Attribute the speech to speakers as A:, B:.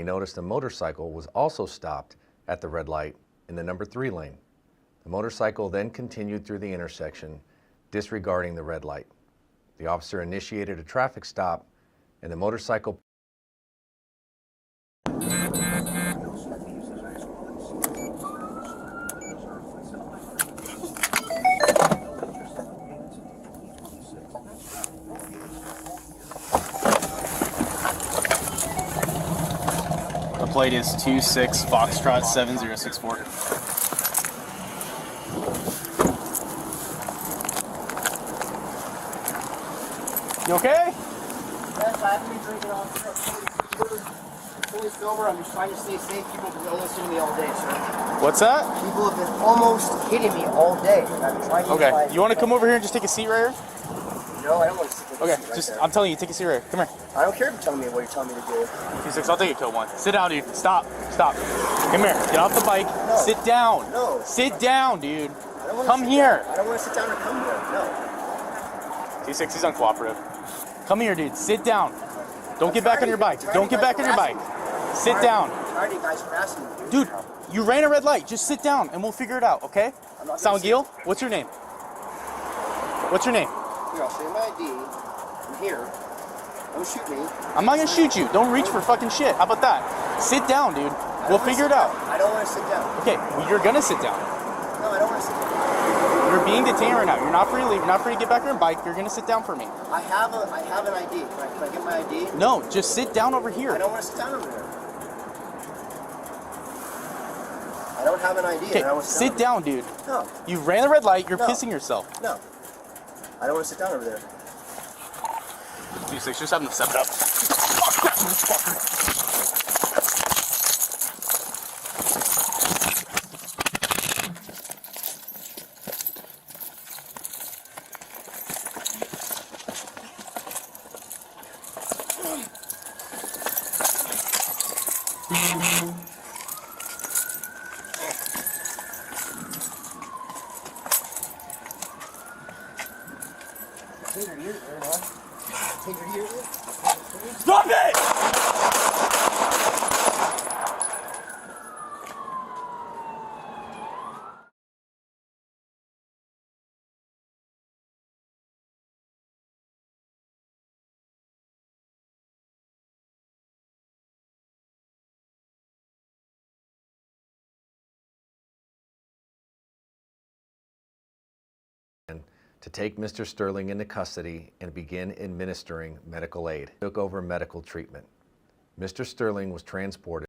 A: he noticed a motorcycle was also stopped at the red light in the number 3 lane. The motorcycle then continued through the intersection, disregarding the red light. The officer initiated a traffic stop, and the motorcycle
B: The plate is 26 Foxtrot 7064. You okay?
C: Yes, I haven't been drinking all day. Fully sober. I'm just trying to stay safe. People have been listening to me all day, sir.
B: What's that?
C: People have been almost hitting me all day. I'm trying to
B: Okay. You want to come over here and just take a seat right here?
C: No, I don't want to sit
B: Okay.
C: right
B: Just
C: there.
B: I'm telling you, take a seat right here. Come here.
C: I don't care if you're telling me what you're telling me to do.
B: 26. I'll take a code 1. Sit down, dude. Stop. Stop. Come here. Get off the bike.
C: No.
B: Sit down.
C: No.
B: Sit down, dude.
C: I don't wanna
B: Come
C: sit
B: here.
C: down. I don't want to sit down or come here. No.
B: 26. He's uncooperative. Come here, dude. Sit down. Don't get back on your bike. Don't get back on your bike. Sit down.
C: I'm tired of you guys harassing me.
B: Dude, you ran a red light. Just sit down and we'll figure it out, okay?
C: I'm not gonna
B: Salgil, what's your name? What's your name?
C: Here, I'll show you my ID. I'm here. Don't shoot me.
B: I'm not gonna shoot you. Don't reach for fucking shit. How about that? Sit down, dude. We'll figure it out.
C: I don't want to sit down.
B: Okay, well, you're gonna sit down.
C: No, I don't want to sit down.
B: You're being detained right now. You're not free to leave. You're not free to get back on your bike. You're gonna sit down for me.
C: I have an ID. Can I get my ID?
B: No, just sit down over
C: I
B: here.
C: don't want to sit down over there. I don't have an ID.
B: Okay,
C: I don't want to
B: sit down, dude.
C: No,
B: You ran the red light. You're
C: No.
B: pissing yourself.
C: no. I don't want to sit down over there.
B: 26, just have them step it up.
C: Taser here, huh? Taser here.
B: Stop it!
A: to take Mr. Stirling into custody and begin administering medical aid. Took over medical treatment. Mr. Stirling was transported